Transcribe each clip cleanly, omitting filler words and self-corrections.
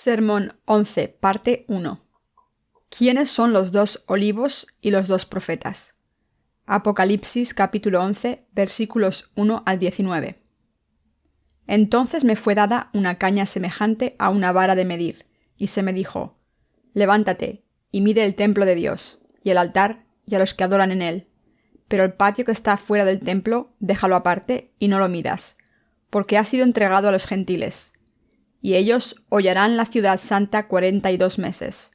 Sermón 11, parte 1. ¿Quiénes son los dos olivos y los dos profetas? Apocalipsis capítulo 11, versículos 1 al 19. Entonces me fue dada una caña semejante a una vara de medir, y se me dijo: Levántate, y mide el templo de Dios, y el altar, y a los que adoran en él. Pero el patio que está fuera del templo, déjalo aparte, y no lo midas, porque ha sido entregado a los gentiles. Y ellos hollarán la ciudad santa 42 meses.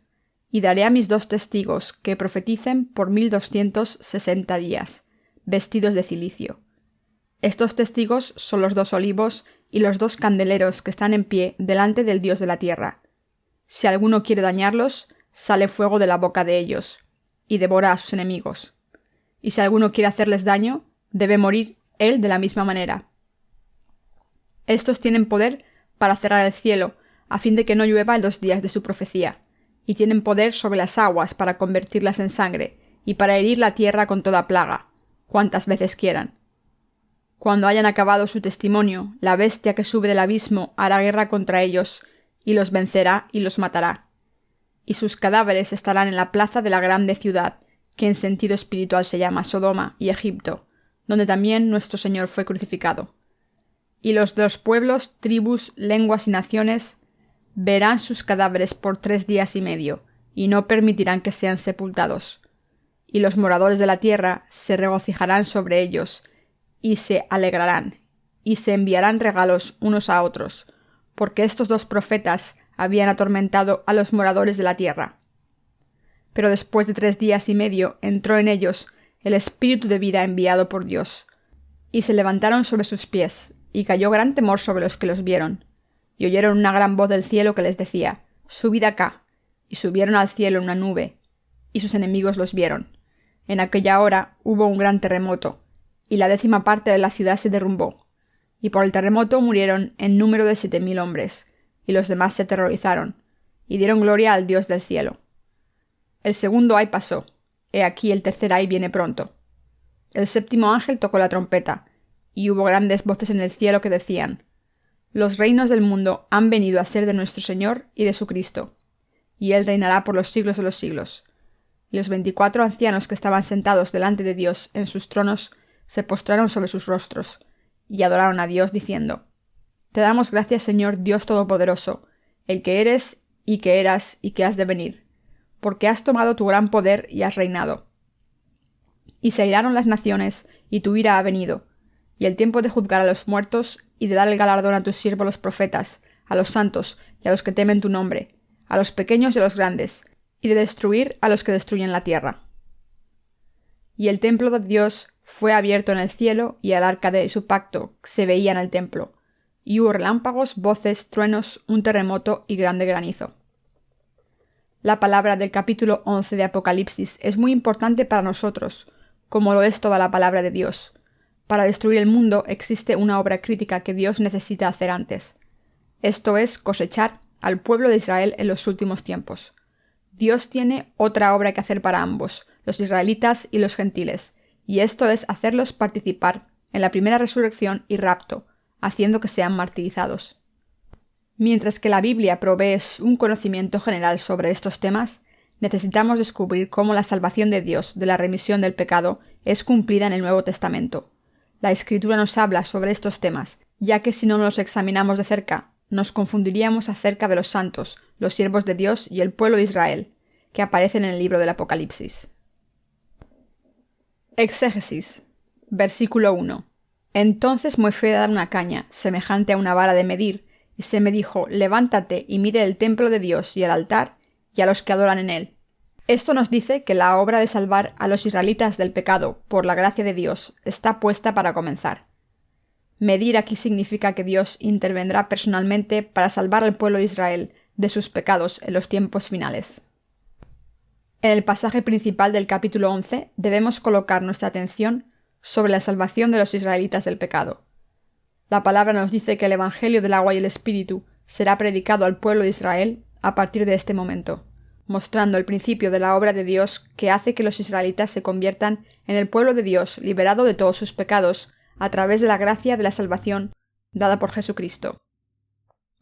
Y daré a mis dos testigos que profeticen por 1260 días, vestidos de cilicio. Estos testigos son los dos olivos y los dos candeleros que están en pie delante del Dios de la tierra. Si alguno quiere dañarlos, sale fuego de la boca de ellos, y devora a sus enemigos. Y si alguno quiere hacerles daño, debe morir él de la misma manera. Estos tienen poder para cerrar el cielo, a fin de que no llueva en los días de su profecía, y tienen poder sobre las aguas para convertirlas en sangre, y para herir la tierra con toda plaga, cuantas veces quieran. Cuando hayan acabado su testimonio, la bestia que sube del abismo hará guerra contra ellos, y los vencerá y los matará. Y sus cadáveres estarán en la plaza de la grande ciudad, que en sentido espiritual se llama Sodoma y Egipto, donde también nuestro Señor fue crucificado. Y los de los pueblos, tribus, lenguas y naciones verán sus cadáveres por 3 días y medio, y no permitirán que sean sepultados. Y los moradores de la tierra se regocijarán sobre ellos, y se alegrarán, y se enviarán regalos unos a otros, porque estos dos profetas habían atormentado a los moradores de la tierra. Pero después de 3 días y medio entró en ellos el espíritu de vida enviado por Dios, y se levantaron sobre sus pies, y cayó gran temor sobre los que los vieron. Y oyeron una gran voz del cielo que les decía: Subid acá. Y subieron al cielo en una nube, y sus enemigos los vieron. En aquella hora hubo un gran terremoto, y la 10ª parte de la ciudad se derrumbó. Y por el terremoto murieron en número de 7000 hombres, y los demás se aterrorizaron, y dieron gloria al Dios del cielo. El segundo ay pasó, he aquí el tercer ay viene pronto. El 7º ángel tocó la trompeta, y hubo grandes voces en el cielo que decían: Los reinos del mundo han venido a ser de nuestro Señor y de su Cristo, y Él reinará por los siglos de los siglos. Y los 24 ancianos que estaban sentados delante de Dios en sus tronos se postraron sobre sus rostros, y adoraron a Dios diciendo: Te damos gracias, Señor Dios Todopoderoso, el que eres, y que eras, y que has de venir, porque has tomado tu gran poder y has reinado. Y se airaron las naciones, y tu ira ha venido, y el tiempo de juzgar a los muertos, y de dar el galardón a tus siervos los profetas, a los santos y a los que temen tu nombre, a los pequeños y a los grandes, y de destruir a los que destruyen la tierra. Y el templo de Dios fue abierto en el cielo, y el arca de su pacto se veía en el templo, y hubo relámpagos, voces, truenos, un terremoto y grande granizo. La palabra del capítulo 11 de Apocalipsis es muy importante para nosotros, como lo es toda la palabra de Dios. Para destruir el mundo existe una obra crítica que Dios necesita hacer antes. Esto es cosechar al pueblo de Israel en los últimos tiempos. Dios tiene otra obra que hacer para ambos, los israelitas y los gentiles, y esto es hacerlos participar en la primera resurrección y rapto, haciendo que sean martirizados. Mientras que la Biblia provee un conocimiento general sobre estos temas, necesitamos descubrir cómo la salvación de Dios de la remisión del pecado es cumplida en el Nuevo Testamento. La Escritura nos habla sobre estos temas, ya que si no los examinamos de cerca, nos confundiríamos acerca de los santos, los siervos de Dios y el pueblo de Israel, que aparecen en el libro del Apocalipsis. Exégesis. Versículo 1. Entonces me fue dada una caña, semejante a una vara de medir, y se me dijo: Levántate y mide el templo de Dios y el altar, y a los que adoran en él. Esto nos dice que la obra de salvar a los israelitas del pecado por la gracia de Dios está puesta para comenzar. Medir aquí significa que Dios intervendrá personalmente para salvar al pueblo de Israel de sus pecados en los tiempos finales. En el pasaje principal del capítulo 11 debemos colocar nuestra atención sobre la salvación de los israelitas del pecado. La palabra nos dice que el Evangelio del agua y el Espíritu será predicado al pueblo de Israel a partir de este momento, mostrando el principio de la obra de Dios que hace que los israelitas se conviertan en el pueblo de Dios liberado de todos sus pecados a través de la gracia de la salvación dada por Jesucristo.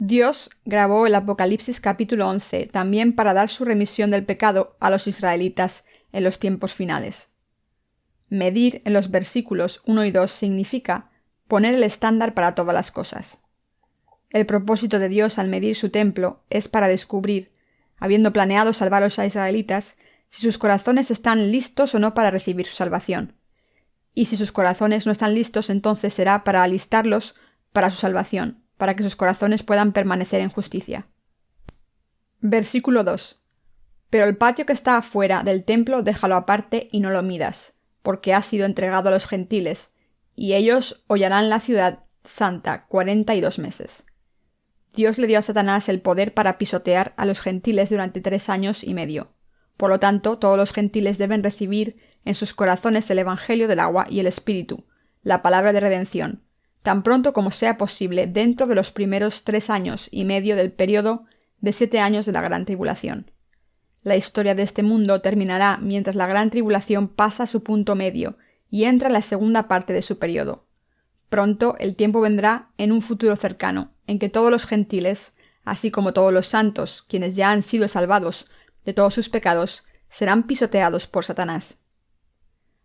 Dios grabó el Apocalipsis capítulo 11 también para dar su remisión del pecado a los israelitas en los tiempos finales. Medir en los versículos 1 y 2 significa poner el estándar para todas las cosas. El propósito de Dios al medir su templo es para descubrir, habiendo planeado salvar a los israelitas, si sus corazones están listos o no para recibir su salvación. Y si sus corazones no están listos, entonces será para alistarlos para su salvación, para que sus corazones puedan permanecer en justicia. Versículo 2. Pero el patio que está afuera del templo déjalo aparte y no lo midas, porque ha sido entregado a los gentiles, y ellos hollarán la ciudad santa 42 meses. Dios le dio a Satanás el poder para pisotear a los gentiles durante 3 años y medio. Por lo tanto, todos los gentiles deben recibir en sus corazones el Evangelio del agua y el Espíritu, la palabra de redención, tan pronto como sea posible dentro de los primeros 3 años y medio del período de 7 años de la Gran Tribulación. La historia de este mundo terminará mientras la Gran Tribulación pasa a su punto medio y entra en la segunda parte de su período. Pronto el tiempo vendrá en un futuro cercano, en que todos los gentiles, así como todos los santos, quienes ya han sido salvados de todos sus pecados, serán pisoteados por Satanás.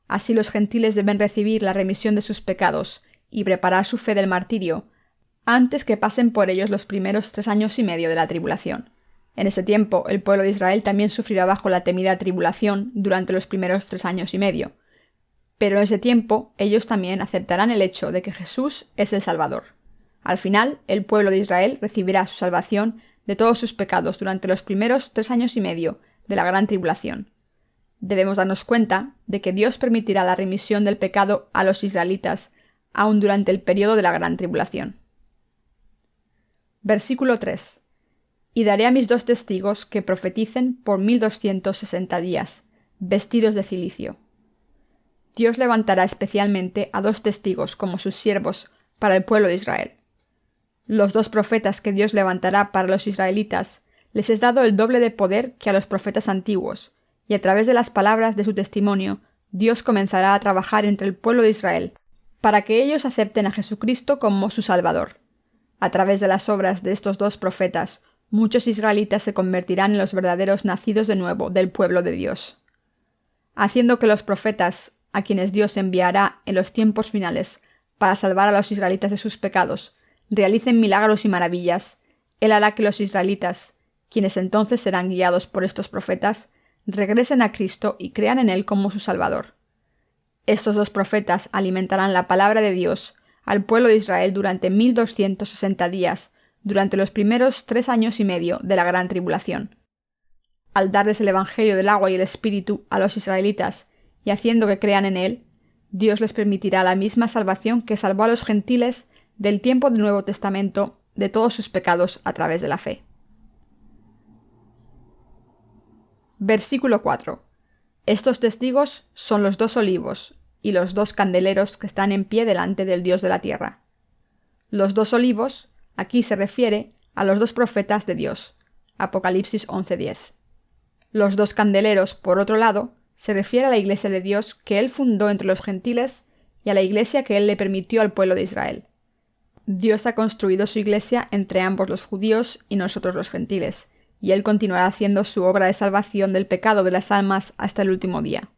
Así los gentiles deben recibir la remisión de sus pecados y preparar su fe del martirio, antes que pasen por ellos los primeros 3 años y medio de la tribulación. En ese tiempo, el pueblo de Israel también sufrirá bajo la temida tribulación durante los primeros 3 años y medio. Pero en ese tiempo, ellos también aceptarán el hecho de que Jesús es el Salvador. Al final, el pueblo de Israel recibirá su salvación de todos sus pecados durante los primeros 3 años y medio de la Gran Tribulación. Debemos darnos cuenta de que Dios permitirá la remisión del pecado a los israelitas aún durante el periodo de la Gran Tribulación. Versículo 3. Y daré a mis 2 testigos que profeticen por 1260 días, vestidos de cilicio. Dios levantará especialmente a 2 testigos como sus siervos para el pueblo de Israel. Los 2 profetas que Dios levantará para los israelitas les es dado el doble de poder que a los profetas antiguos, y a través de las palabras de su testimonio, Dios comenzará a trabajar entre el pueblo de Israel para que ellos acepten a Jesucristo como su Salvador. A través de las obras de estos 2 profetas, muchos israelitas se convertirán en los verdaderos nacidos de nuevo del pueblo de Dios. Haciendo que los profetas, a quienes Dios enviará en los tiempos finales para salvar a los israelitas de sus pecados, realicen milagros y maravillas, Él hará que los israelitas, quienes entonces serán guiados por estos profetas, regresen a Cristo y crean en Él como su Salvador. Estos 2 profetas alimentarán la palabra de Dios al pueblo de Israel durante 1260 días, durante los primeros 3 años y medio de la Gran Tribulación. Al darles el Evangelio del agua y el Espíritu a los israelitas y haciendo que crean en Él, Dios les permitirá la misma salvación que salvó a los gentiles del tiempo del Nuevo Testamento de todos sus pecados a través de la fe. Versículo 4. Estos testigos son los 2 olivos y los 2 candeleros que están en pie delante del Dios de la tierra. Los 2 olivos, aquí se refiere a los 2 profetas de Dios. Apocalipsis 11:10. Los 2 candeleros, por otro lado, se refiere a la iglesia de Dios que Él fundó entre los gentiles y a la iglesia que Él le permitió al pueblo de Israel. Dios ha construido su iglesia entre ambos los judíos y nosotros los gentiles, y Él continuará haciendo su obra de salvación del pecado de las almas hasta el último día.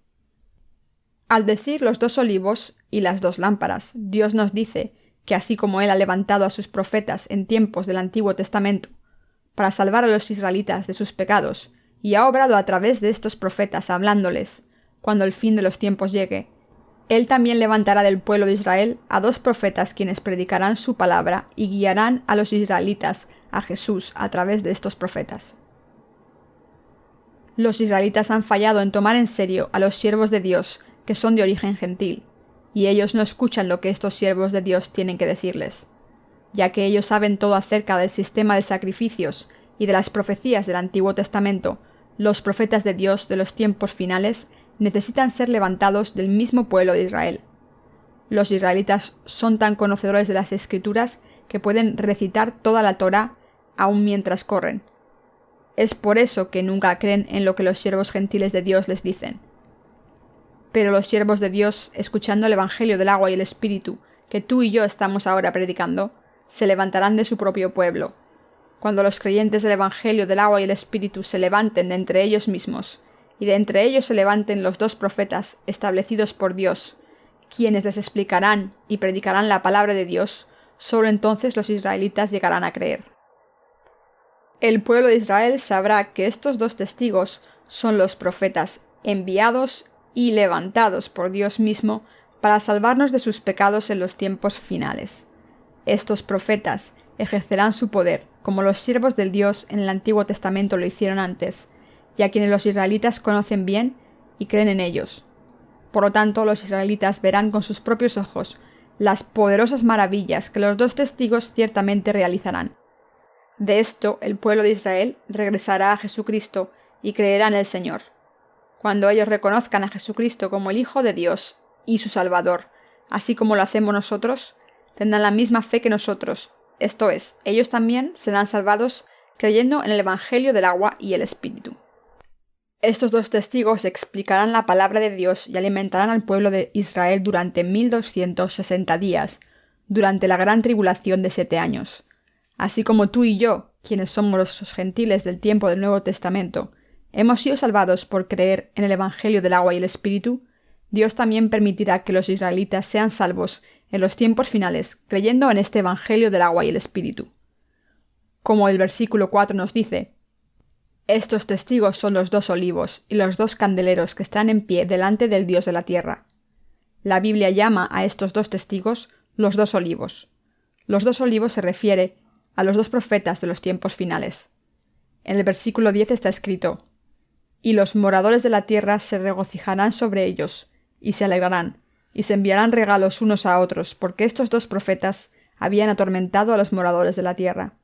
Al decir los 2 olivos y las 2 lámparas, Dios nos dice que así como Él ha levantado a sus profetas en tiempos del Antiguo Testamento para salvar a los israelitas de sus pecados, y ha obrado a través de estos profetas hablándoles, cuando el fin de los tiempos llegue, Él también levantará del pueblo de Israel a 2 profetas quienes predicarán su palabra y guiarán a los israelitas a Jesús a través de estos profetas. Los israelitas han fallado en tomar en serio a los siervos de Dios que son de origen gentil, y ellos no escuchan lo que estos siervos de Dios tienen que decirles. Ya que ellos saben todo acerca del sistema de sacrificios y de las profecías del Antiguo Testamento, los profetas de Dios de los tiempos finales necesitan ser levantados del mismo pueblo de Israel. Los israelitas son tan conocedores de las Escrituras que pueden recitar toda la Torá aun mientras corren. Es por eso que nunca creen en lo que los siervos gentiles de Dios les dicen. Pero los siervos de Dios, escuchando el Evangelio del agua y el Espíritu, que tú y yo estamos ahora predicando, se levantarán de su propio pueblo. cuando los creyentes del Evangelio del agua y el Espíritu se levanten de entre ellos mismos, y de entre ellos se levanten los dos profetas establecidos por Dios, quienes les explicarán y predicarán la palabra de Dios, solo entonces los israelitas llegarán a creer. El pueblo de Israel sabrá que estos dos testigos son los profetas enviados y levantados por Dios mismo para salvarnos de sus pecados en los tiempos finales. Estos profetas ejercerán su poder, como los siervos del Dios en el Antiguo Testamento lo hicieron antes, y a quienes los israelitas conocen bien y creen en ellos. Por lo tanto, los israelitas verán con sus propios ojos las poderosas maravillas que los dos testigos ciertamente realizarán. De esto, el pueblo de Israel regresará a Jesucristo y creerá en el Señor. Cuando ellos reconozcan a Jesucristo como el Hijo de Dios y su Salvador, así como lo hacemos nosotros, tendrán la misma fe que nosotros, esto es, ellos también serán salvados creyendo en el Evangelio del agua y el Espíritu. Estos dos testigos explicarán la palabra de Dios y alimentarán al pueblo de Israel durante 1260 días, durante la gran tribulación de 7 años. Así como tú y yo, quienes somos los gentiles del tiempo del Nuevo Testamento, hemos sido salvados por creer en el Evangelio del agua y el Espíritu, Dios también permitirá que los israelitas sean salvos en los tiempos finales, creyendo en este Evangelio del agua y el Espíritu. Como el versículo 4 nos dice, estos testigos son los dos olivos y los dos candeleros que están en pie delante del Dios de la tierra. La Biblia llama a estos dos testigos los dos olivos. Los dos olivos se refiere a los dos profetas de los tiempos finales. En el versículo 10 está escrito, y los moradores de la tierra se regocijarán sobre ellos, y se alegrarán, y se enviarán regalos unos a otros, porque estos dos profetas habían atormentado a los moradores de la tierra.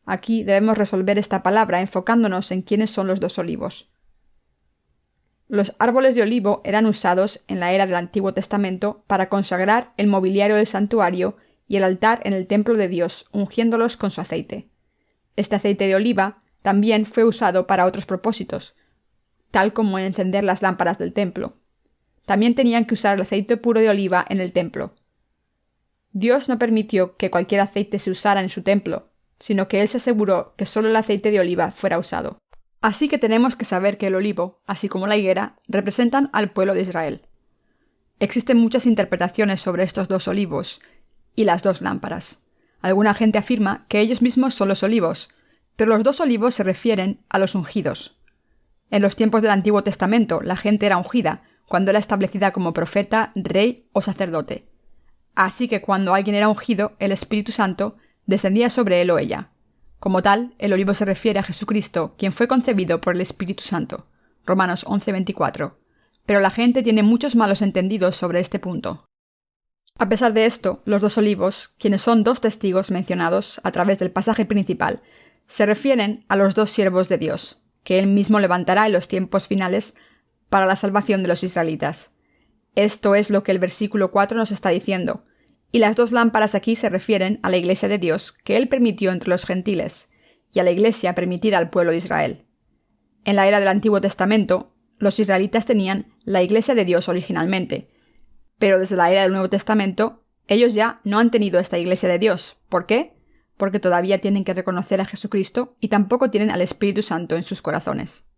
Aquí debemos resolver esta palabra enfocándonos en quiénes son los dos olivos. Los árboles de olivo eran usados en la era del Antiguo Testamento para consagrar el mobiliario del santuario y el altar en el templo de Dios, ungiéndolos con su aceite. Este aceite de oliva también fue usado para otros propósitos, tal como en encender las lámparas del templo. También tenían que usar el aceite puro de oliva en el templo. Dios no permitió que cualquier aceite se usara en su templo, sino que Él se aseguró que solo el aceite de oliva fuera usado. Así que tenemos que saber que el olivo, así como la higuera, representan al pueblo de Israel. Existen muchas interpretaciones sobre estos dos olivos y las dos lámparas. Alguna gente afirma que ellos mismos son los olivos, pero los dos olivos se refieren a los ungidos. En los tiempos del Antiguo Testamento, la gente era ungida cuando era establecida como profeta, rey o sacerdote. Así que cuando alguien era ungido, el Espíritu Santo descendía sobre él o ella. Como tal, el olivo se refiere a Jesucristo, quien fue concebido por el Espíritu Santo. Romanos 11:24. Pero la gente tiene muchos malos entendidos sobre este punto. A pesar de esto, los dos olivos, quienes son dos testigos mencionados a través del pasaje principal, se refieren a los dos siervos de Dios, que Él mismo levantará en los tiempos finales para la salvación de los israelitas. Esto es lo que el versículo 4 nos está diciendo, y las dos lámparas aquí se refieren a la Iglesia de Dios que Él permitió entre los gentiles, y a la Iglesia permitida al pueblo de Israel. En la era del Antiguo Testamento, los israelitas tenían la Iglesia de Dios originalmente, pero desde la era del Nuevo Testamento, ellos ya no han tenido esta Iglesia de Dios. ¿Por qué? Porque todavía tienen que reconocer a Jesucristo y tampoco tienen al Espíritu Santo en sus corazones.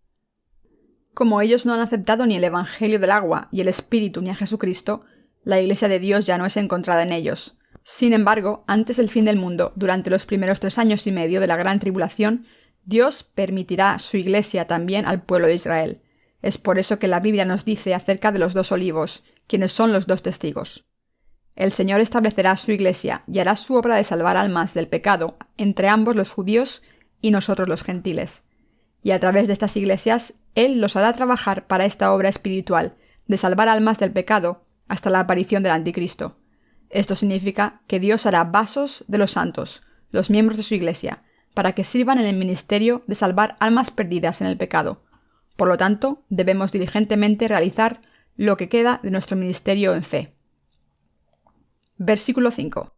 Como ellos no han aceptado ni el Evangelio del agua y el Espíritu ni a Jesucristo, la Iglesia de Dios ya no es encontrada en ellos. Sin embargo, antes del fin del mundo, durante los primeros 3 años y medio de la gran tribulación, Dios permitirá su Iglesia también al pueblo de Israel. Es por eso que la Biblia nos dice acerca de los dos olivos, quienes son los dos testigos. El Señor establecerá su Iglesia y hará su obra de salvar almas del pecado entre ambos los judíos y nosotros los gentiles. Y a través de estas iglesias, Él los hará trabajar para esta obra espiritual, de salvar almas del pecado hasta la aparición del Anticristo. Esto significa que Dios hará vasos de los santos, los miembros de su Iglesia, para que sirvan en el ministerio de salvar almas perdidas en el pecado. Por lo tanto, debemos diligentemente realizar lo que queda de nuestro ministerio en fe. Versículo 5.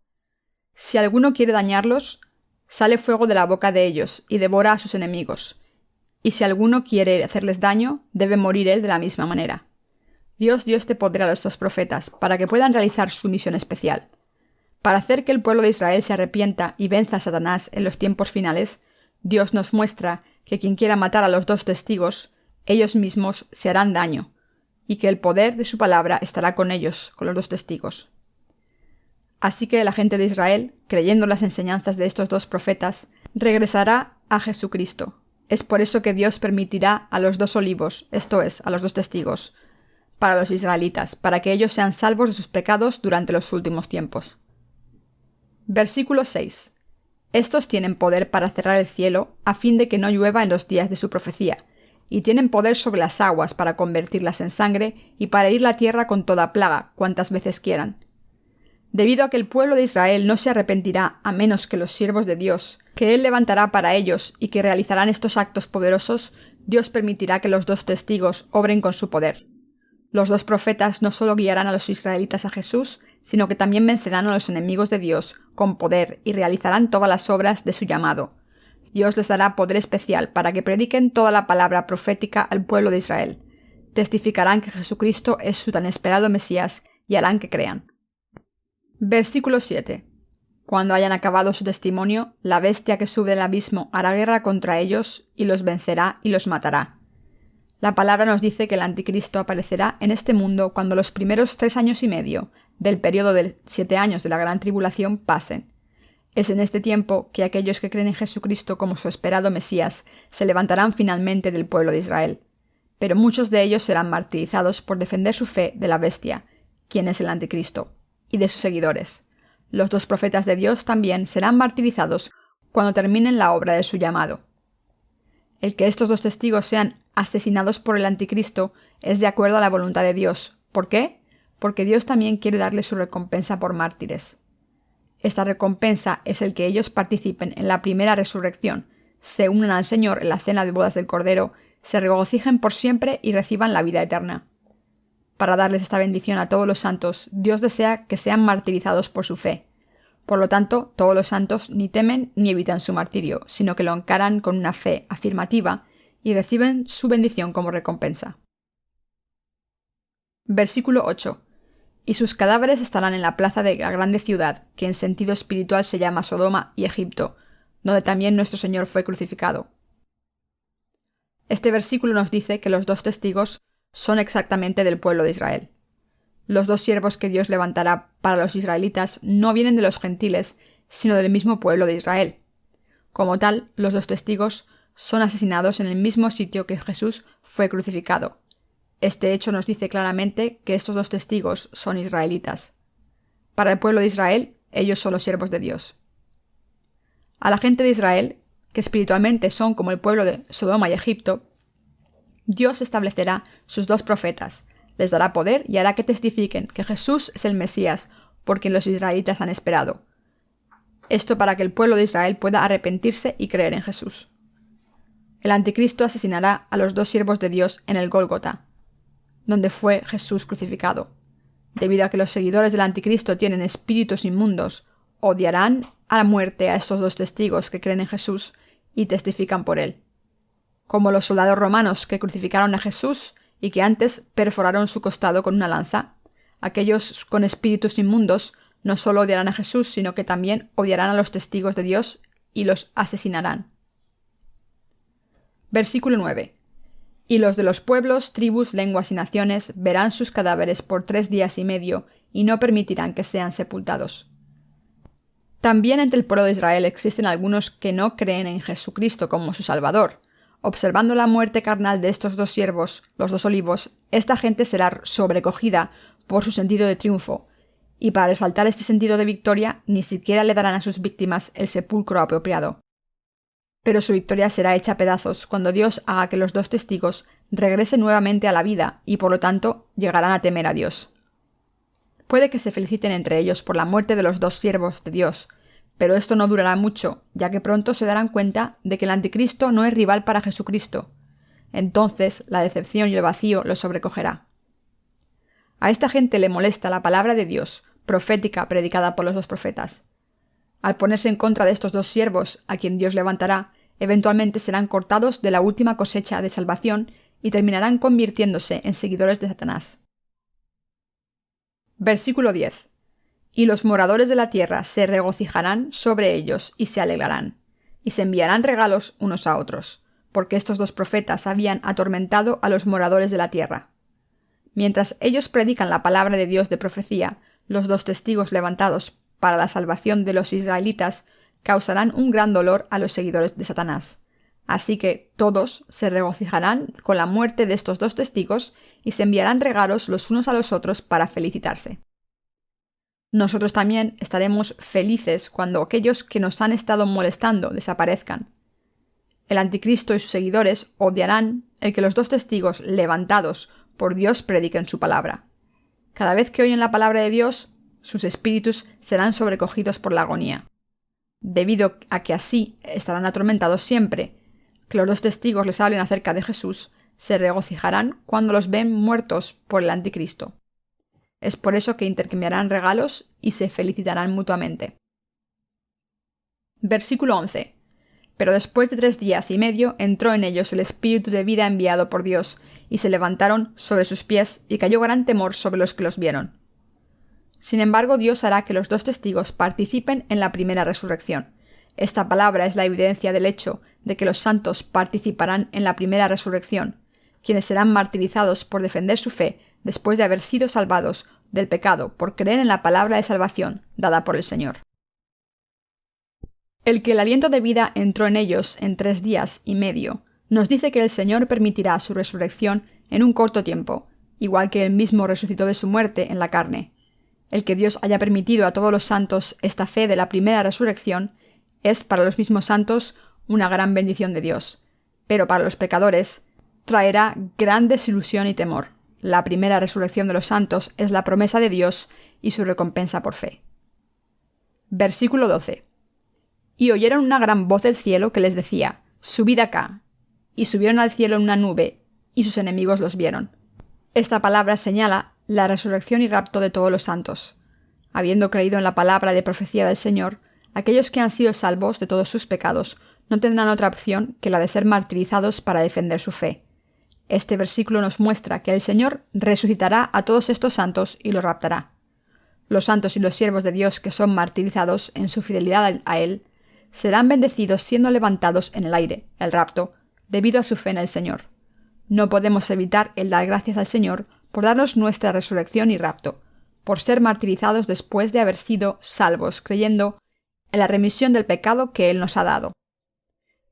Si alguno quiere dañarlos, sale fuego de la boca de ellos y devora a sus enemigos. Y si alguno quiere hacerles daño, debe morir él de la misma manera. Dios dio este poder a los dos profetas para que puedan realizar su misión especial. Para hacer que el pueblo de Israel se arrepienta y venza a Satanás en los tiempos finales, Dios nos muestra que quien quiera matar a los dos testigos, ellos mismos se harán daño, y que el poder de su palabra estará con ellos, con los dos testigos. Así que la gente de Israel, creyendo las enseñanzas de estos dos profetas, regresará a Jesucristo. Es por eso que Dios permitirá a los dos olivos, esto es, a los dos testigos, para los israelitas, para que ellos sean salvos de sus pecados durante los últimos tiempos. Versículo 6. Estos tienen poder para cerrar el cielo, a fin de que no llueva en los días de su profecía, y tienen poder sobre las aguas para convertirlas en sangre y para herir la tierra con toda plaga, cuantas veces quieran. Debido a que el pueblo de Israel no se arrepentirá a menos que los siervos de Dios, que Él levantará para ellos y que realizarán estos actos poderosos, Dios permitirá que los dos testigos obren con su poder. Los dos profetas no solo guiarán a los israelitas a Jesús, sino que también vencerán a los enemigos de Dios con poder y realizarán todas las obras de su llamado. Dios les dará poder especial para que prediquen toda la palabra profética al pueblo de Israel. Testificarán que Jesucristo es su tan esperado Mesías y harán que crean. Versículo 7. Cuando hayan acabado su testimonio, la bestia que sube del abismo hará guerra contra ellos y los vencerá y los matará. La palabra nos dice que el anticristo aparecerá en este mundo cuando los primeros 3 años y medio del periodo de 7 años de la gran tribulación pasen. Es en este tiempo que aquellos que creen en Jesucristo como su esperado Mesías se levantarán finalmente del pueblo de Israel. Pero muchos de ellos serán martirizados por defender su fe de la bestia, quien es el anticristo, y de sus seguidores. Los dos profetas de Dios también serán martirizados cuando terminen la obra de su llamado. El que estos dos testigos sean asesinados por el anticristo es de acuerdo a la voluntad de Dios. ¿Por qué? Porque Dios también quiere darle su recompensa por mártires. Esta recompensa es el que ellos participen en la primera resurrección, se unan al Señor en la cena de bodas del Cordero, se regocijen por siempre y reciban la vida eterna. Para darles esta bendición a todos los santos, Dios desea que sean martirizados por su fe. Por lo tanto, todos los santos ni temen ni evitan su martirio, sino que lo encaran con una fe afirmativa y reciben su bendición como recompensa. Versículo 8. Y sus cadáveres estarán en la plaza de la grande ciudad, que en sentido espiritual se llama Sodoma y Egipto, donde también nuestro Señor fue crucificado. Este versículo nos dice que los dos testigos son exactamente del pueblo de Israel. Los dos siervos que Dios levantará para los israelitas no vienen de los gentiles, sino del mismo pueblo de Israel. Como tal, los dos testigos son asesinados en el mismo sitio que Jesús fue crucificado. Este hecho nos dice claramente que estos dos testigos son israelitas. Para el pueblo de Israel, ellos son los siervos de Dios. A la gente de Israel, que espiritualmente son como el pueblo de Sodoma y Egipto, Dios establecerá sus dos profetas, les dará poder y hará que testifiquen que Jesús es el Mesías por quien los israelitas han esperado. Esto para que el pueblo de Israel pueda arrepentirse y creer en Jesús. El anticristo asesinará a los dos siervos de Dios en el Gólgota, donde fue Jesús crucificado. Debido a que los seguidores del anticristo tienen espíritus inmundos, odiarán a la muerte a estos dos testigos que creen en Jesús y testifican por él. Como los soldados romanos que crucificaron a Jesús y que antes perforaron su costado con una lanza, aquellos con espíritus inmundos no solo odiarán a Jesús, sino que también odiarán a los testigos de Dios y los asesinarán. Versículo 9. Y los de los pueblos, tribus, lenguas y naciones verán sus cadáveres por 3 días y medio y no permitirán que sean sepultados. También entre el pueblo de Israel existen algunos que no creen en Jesucristo como su Salvador. Observando la muerte carnal de estos dos siervos, los dos olivos, esta gente será sobrecogida por su sentido de triunfo, y para resaltar este sentido de victoria ni siquiera le darán a sus víctimas el sepulcro apropiado. Pero su victoria será hecha a pedazos cuando Dios haga que los dos testigos regresen nuevamente a la vida y por lo tanto llegarán a temer a Dios. Puede que se feliciten entre ellos por la muerte de los dos siervos de Dios, pero esto no durará mucho, ya que pronto se darán cuenta de que el anticristo no es rival para Jesucristo. Entonces la decepción y el vacío los sobrecogerá. A esta gente le molesta la palabra de Dios, profética predicada por los dos profetas. Al ponerse en contra de estos dos siervos, a quien Dios levantará, eventualmente serán cortados de la última cosecha de salvación y terminarán convirtiéndose en seguidores de Satanás. Versículo 10. Y los moradores de la tierra se regocijarán sobre ellos y se alegrarán, y se enviarán regalos unos a otros, porque estos dos profetas habían atormentado a los moradores de la tierra. Mientras ellos predican la palabra de Dios de profecía, los dos testigos levantados para la salvación de los israelitas causarán un gran dolor a los seguidores de Satanás. Así que todos se regocijarán con la muerte de estos dos testigos y se enviarán regalos los unos a los otros para felicitarse. Nosotros también estaremos felices cuando aquellos que nos han estado molestando desaparezcan. El anticristo y sus seguidores odiarán el que los dos testigos levantados por Dios prediquen su palabra. Cada vez que oyen la palabra de Dios, sus espíritus serán sobrecogidos por la agonía. Debido a que así estarán atormentados siempre, que los dos testigos les hablen acerca de Jesús, se regocijarán cuando los ven muertos por el anticristo. Es por eso que intercambiarán regalos y se felicitarán mutuamente. Versículo 11. Pero después de 3 días y medio entró en ellos el espíritu de vida enviado por Dios, y se levantaron sobre sus pies, y cayó gran temor sobre los que los vieron. Sin embargo, Dios hará que los dos testigos participen en la primera resurrección. Esta palabra es la evidencia del hecho de que los santos participarán en la primera resurrección, quienes serán martirizados por defender su fe después de haber sido salvados del pecado por creer en la palabra de salvación dada por el Señor. El que el aliento de vida entró en ellos en 3 días y medio, nos dice que el Señor permitirá su resurrección en un corto tiempo, igual que Él mismo resucitó de su muerte en la carne. El que Dios haya permitido a todos los santos esta fe de la primera resurrección es para los mismos santos una gran bendición de Dios, pero para los pecadores traerá gran desilusión y temor. La primera resurrección de los santos es la promesa de Dios y su recompensa por fe. Versículo 12. Y oyeron una gran voz del cielo que les decía: «Subid acá». Y subieron al cielo en una nube, y sus enemigos los vieron. Esta palabra señala la resurrección y rapto de todos los santos. Habiendo creído en la palabra de profecía del Señor, aquellos que han sido salvos de todos sus pecados no tendrán otra opción que la de ser martirizados para defender su fe. Este versículo nos muestra que el Señor resucitará a todos estos santos y los raptará. Los santos y los siervos de Dios que son martirizados en su fidelidad a Él serán bendecidos siendo levantados en el aire, el rapto, debido a su fe en el Señor. No podemos evitar el dar gracias al Señor por darnos nuestra resurrección y rapto, por ser martirizados después de haber sido salvos, creyendo en la remisión del pecado que Él nos ha dado.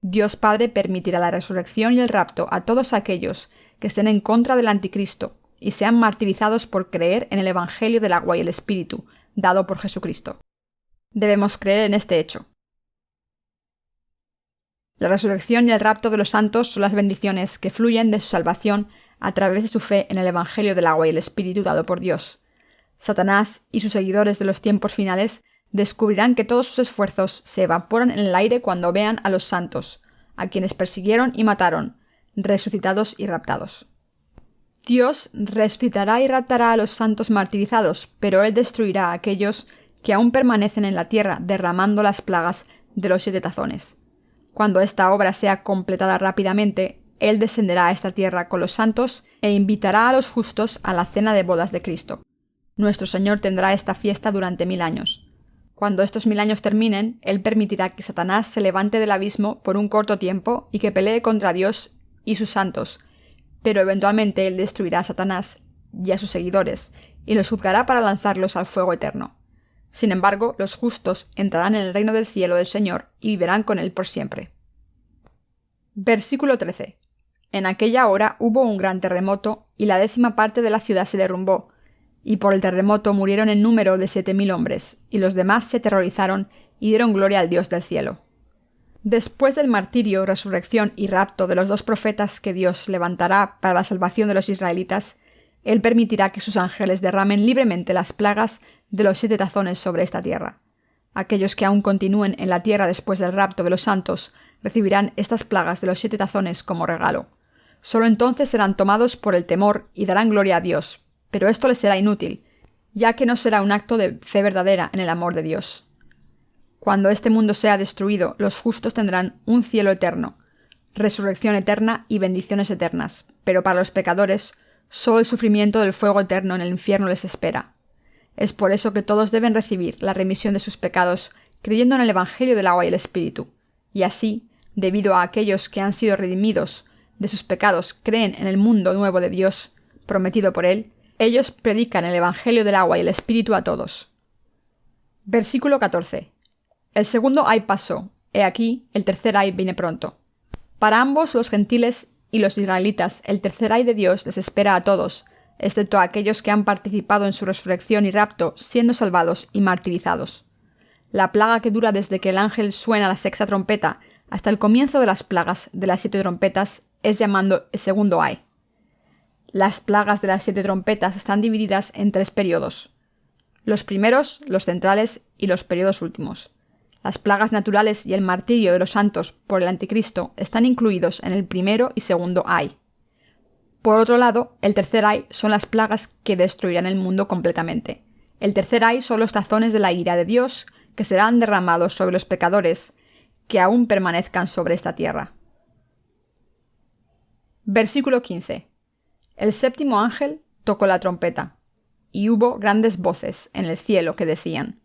Dios Padre permitirá la resurrección y el rapto a todos aquellos que estén en contra del anticristo y sean martirizados por creer en el Evangelio del agua y el Espíritu, dado por Jesucristo. Debemos creer en este hecho. La resurrección y el rapto de los santos son las bendiciones que fluyen de su salvación a través de su fe en el Evangelio del agua y el Espíritu dado por Dios. Satanás y sus seguidores de los tiempos finales descubrirán que todos sus esfuerzos se evaporan en el aire cuando vean a los santos, a quienes persiguieron y mataron, resucitados y raptados. Dios resucitará y raptará a los santos martirizados, pero Él destruirá a aquellos que aún permanecen en la tierra derramando las plagas de los 7 tazones. Cuando esta obra sea completada rápidamente, Él descenderá a esta tierra con los santos e invitará a los justos a la cena de bodas de Cristo. Nuestro Señor tendrá esta fiesta durante 1000 años. Cuando estos 1000 años terminen, Él permitirá que Satanás se levante del abismo por un corto tiempo y que pelee contra Dios y sus santos, pero eventualmente Él destruirá a Satanás y a sus seguidores y los juzgará para lanzarlos al fuego eterno. Sin embargo, los justos entrarán en el reino del cielo del Señor y vivirán con Él por siempre. Versículo 13. En aquella hora hubo un gran terremoto y la 10ª parte de la ciudad se derrumbó, y por el terremoto murieron en número de 7000 hombres, y los demás se aterrorizaron y dieron gloria al Dios del cielo. Después del martirio, resurrección y rapto de los 2 profetas que Dios levantará para la salvación de los israelitas, Él permitirá que sus ángeles derramen libremente las plagas de los 7 tazones sobre esta tierra. Aquellos que aún continúen en la tierra después del rapto de los santos recibirán estas plagas de los 7 tazones como regalo. Solo entonces serán tomados por el temor y darán gloria a Dios, pero esto les será inútil, ya que no será un acto de fe verdadera en el amor de Dios. Cuando este mundo sea destruido, los justos tendrán un cielo eterno, resurrección eterna y bendiciones eternas, pero para los pecadores, solo el sufrimiento del fuego eterno en el infierno les espera. Es por eso que todos deben recibir la remisión de sus pecados creyendo en el Evangelio del agua y el Espíritu. Y así, debido a aquellos que han sido redimidos de sus pecados creen en el mundo nuevo de Dios, prometido por Él, ellos predican el Evangelio del agua y el Espíritu a todos. Versículo 14. El segundo ay pasó, he aquí, el tercer ay viene pronto. Para ambos, los gentiles y los israelitas, el tercer ay de Dios les espera a todos, excepto a aquellos que han participado en su resurrección y rapto, siendo salvados y martirizados. La plaga que dura desde que el ángel suena la sexta trompeta hasta el comienzo de las plagas de las 7 trompetas es llamando el segundo ay. Las plagas de las 7 trompetas están divididas en 3 periodos. Los primeros, los centrales y los periodos últimos. Las plagas naturales y el martirio de los santos por el anticristo están incluidos en el primero y segundo ay. Por otro lado, el tercer ay son las plagas que destruirán el mundo completamente. El tercer ay son los tazones de la ira de Dios que serán derramados sobre los pecadores que aún permanezcan sobre esta tierra. Versículo 15. El séptimo ángel tocó la trompeta, y hubo grandes voces en el cielo que decían: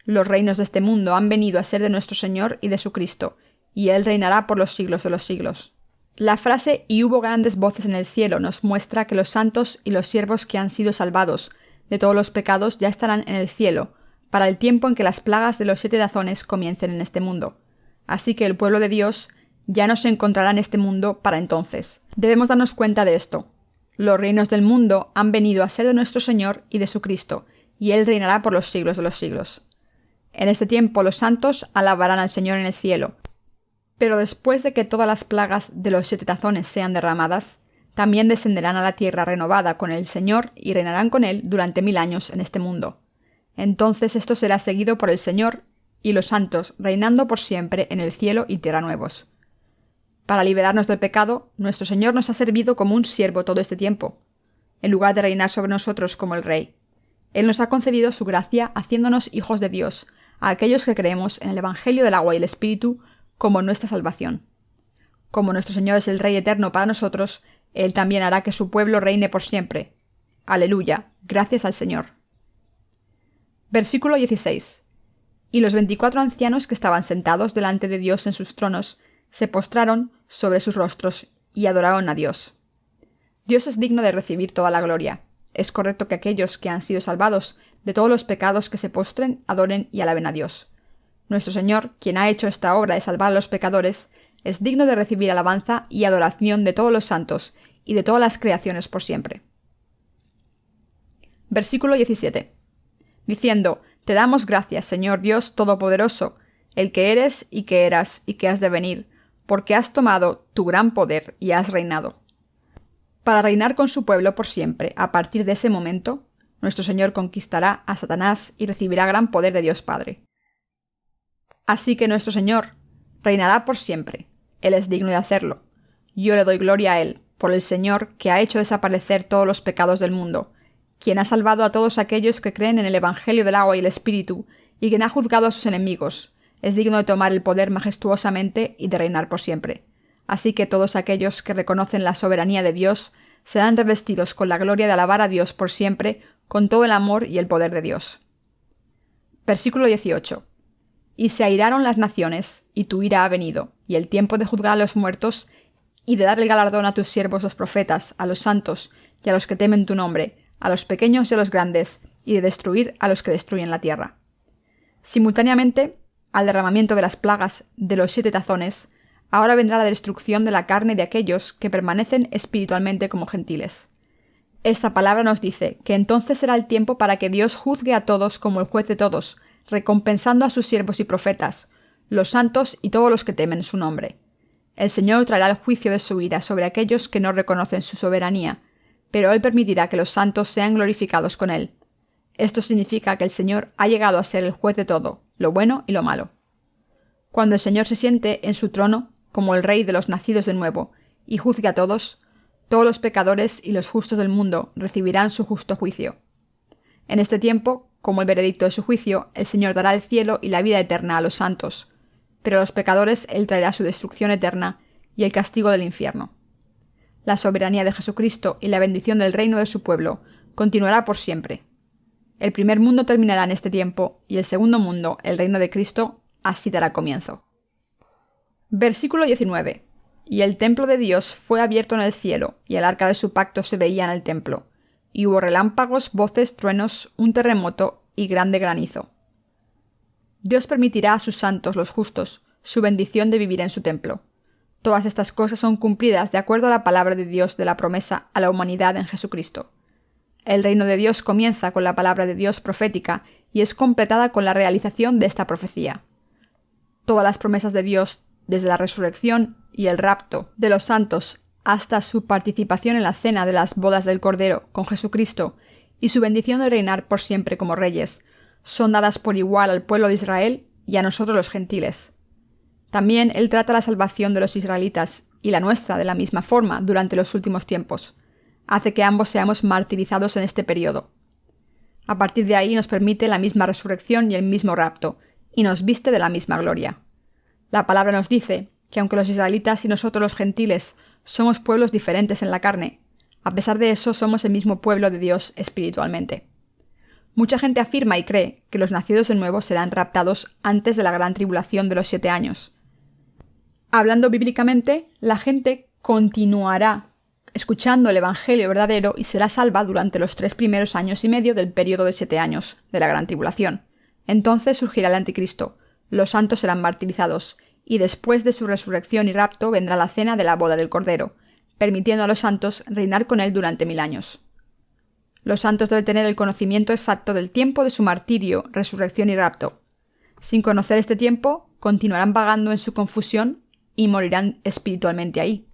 Los reinos de este mundo han venido a ser de nuestro Señor y de su Cristo, y Él reinará por los siglos de los siglos. La frase «y hubo grandes voces en el cielo» nos muestra que los santos y los siervos que han sido salvados de todos los pecados ya estarán en el cielo, para el tiempo en que las plagas de los 7 tazones comiencen en este mundo. Así que el pueblo de Dios ya no se encontrará en este mundo para entonces. Debemos darnos cuenta de esto. Los reinos del mundo han venido a ser de nuestro Señor y de su Cristo, y Él reinará por los siglos de los siglos. En este tiempo los santos alabarán al Señor en el cielo. Pero después de que todas las plagas de los 7 tazones sean derramadas, también descenderán a la tierra renovada con el Señor y reinarán con Él durante 1000 años en este mundo. Entonces esto será seguido por el Señor y los santos, reinando por siempre en el cielo y tierra nuevos. Para liberarnos del pecado, nuestro Señor nos ha servido como un siervo todo este tiempo, en lugar de reinar sobre nosotros como el Rey. Él nos ha concedido su gracia haciéndonos hijos de Dios, a aquellos que creemos en el Evangelio del agua y el Espíritu como nuestra salvación. Como nuestro Señor es el Rey eterno para nosotros, Él también hará que su pueblo reine por siempre. Aleluya, gracias al Señor. Versículo 16. Y los 24 ancianos que estaban sentados delante de Dios en sus tronos se postraron sobre sus rostros y adoraron a Dios. Dios es digno de recibir toda la gloria. Es correcto que aquellos que han sido salvados de todos los pecados que se postren, adoren y alaben a Dios. Nuestro Señor, quien ha hecho esta obra de salvar a los pecadores, es digno de recibir alabanza y adoración de todos los santos y de todas las creaciones por siempre. Versículo 17. Diciendo: Te damos gracias, Señor Dios Todopoderoso, el que eres y que eras y que has de venir, porque has tomado tu gran poder y has reinado. Para reinar con su pueblo por siempre, a partir de ese momento, nuestro Señor conquistará a Satanás y recibirá gran poder de Dios Padre. Así que nuestro Señor reinará por siempre. Él es digno de hacerlo. Yo le doy gloria a Él, por el Señor que ha hecho desaparecer todos los pecados del mundo, quien ha salvado a todos aquellos que creen en el Evangelio del agua y el Espíritu, y quien ha juzgado a sus enemigos. Es digno de tomar el poder majestuosamente y de reinar por siempre. Así que todos aquellos que reconocen la soberanía de Dios serán revestidos con la gloria de alabar a Dios por siempre, con todo el amor y el poder de Dios. Versículo 18. Y se airaron las naciones, y tu ira ha venido, y el tiempo de juzgar a los muertos, y de dar el galardón a tus siervos los profetas, a los santos, y a los que temen tu nombre, a los pequeños y a los grandes, y de destruir a los que destruyen la tierra. Simultáneamente al derramamiento de las plagas de los 7 tazones, ahora vendrá la destrucción de la carne de aquellos que permanecen espiritualmente como gentiles. Esta palabra nos dice que entonces será el tiempo para que Dios juzgue a todos como el juez de todos, recompensando a sus siervos y profetas, los santos y todos los que temen su nombre. El Señor traerá el juicio de su ira sobre aquellos que no reconocen su soberanía, pero Él permitirá que los santos sean glorificados con Él. Esto significa que el Señor ha llegado a ser el juez de todo, lo bueno y lo malo. Cuando el Señor se siente en su trono, como el Rey de los nacidos de nuevo, y juzgue a todos los pecadores y los justos del mundo recibirán su justo juicio. En este tiempo, como el veredicto de su juicio, el Señor dará el cielo y la vida eterna a los santos, pero a los pecadores Él traerá su destrucción eterna y el castigo del infierno. La soberanía de Jesucristo y la bendición del reino de su pueblo continuará por siempre. El primer mundo terminará en este tiempo, y el segundo mundo, el reino de Cristo, así dará comienzo. Versículo 19. Y el templo de Dios fue abierto en el cielo, y el arca de su pacto se veía en el templo. Y hubo relámpagos, voces, truenos, un terremoto y grande granizo. Dios permitirá a sus santos, los justos, su bendición de vivir en su templo. Todas estas cosas son cumplidas de acuerdo a la palabra de Dios de la promesa a la humanidad en Jesucristo. El reino de Dios comienza con la palabra de Dios profética y es completada con la realización de esta profecía. Todas las promesas de Dios, desde la resurrección y el rapto de los santos hasta su participación en la cena de las bodas del Cordero con Jesucristo y su bendición de reinar por siempre como reyes, son dadas por igual al pueblo de Israel y a nosotros los gentiles. También Él trata la salvación de los israelitas y la nuestra de la misma forma durante los últimos tiempos. Hace que ambos seamos martirizados en este periodo. A partir de ahí nos permite la misma resurrección y el mismo rapto, y nos viste de la misma gloria. La palabra nos dice que aunque los israelitas y nosotros los gentiles somos pueblos diferentes en la carne, a pesar de eso somos el mismo pueblo de Dios espiritualmente. Mucha gente afirma y cree que los nacidos de nuevo serán raptados antes de la gran tribulación de los 7 años. Hablando bíblicamente, la gente continuará escuchando el Evangelio verdadero y será salva durante los 3 primeros años y medio del período de 7 años de la gran tribulación. Entonces surgirá el anticristo, los santos serán martirizados, y después de su resurrección y rapto vendrá la cena de la boda del Cordero, permitiendo a los santos reinar con él durante 1000 años. Los santos deben tener el conocimiento exacto del tiempo de su martirio, resurrección y rapto. Sin conocer este tiempo, continuarán vagando en su confusión y morirán espiritualmente ahí.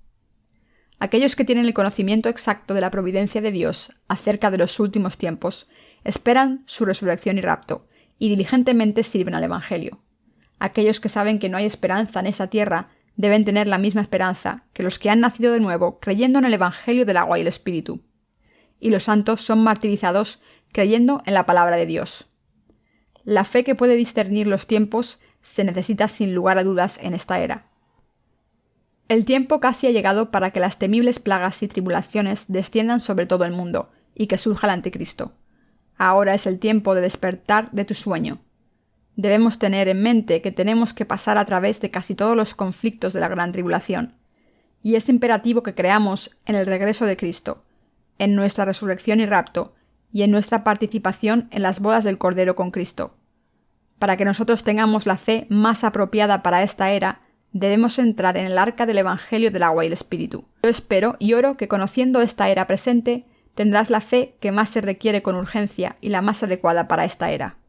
Aquellos que tienen el conocimiento exacto de la providencia de Dios acerca de los últimos tiempos, esperan su resurrección y rapto, y diligentemente sirven al Evangelio. Aquellos que saben que no hay esperanza en esta tierra deben tener la misma esperanza que los que han nacido de nuevo creyendo en el Evangelio del agua y el Espíritu. Y los santos son martirizados creyendo en la palabra de Dios. La fe que puede discernir los tiempos se necesita sin lugar a dudas en esta era. El tiempo casi ha llegado para que las temibles plagas y tribulaciones desciendan sobre todo el mundo y que surja el anticristo. Ahora es el tiempo de despertar de tu sueño. Debemos tener en mente que tenemos que pasar a través de casi todos los conflictos de la gran tribulación, y es imperativo que creamos en el regreso de Cristo, en nuestra resurrección y rapto, y en nuestra participación en las bodas del Cordero con Cristo. Para que nosotros tengamos la fe más apropiada para esta era, debemos entrar en el arca del Evangelio del agua y el Espíritu. Yo espero y oro que conociendo esta era presente, tendrás la fe que más se requiere con urgencia y la más adecuada para esta era.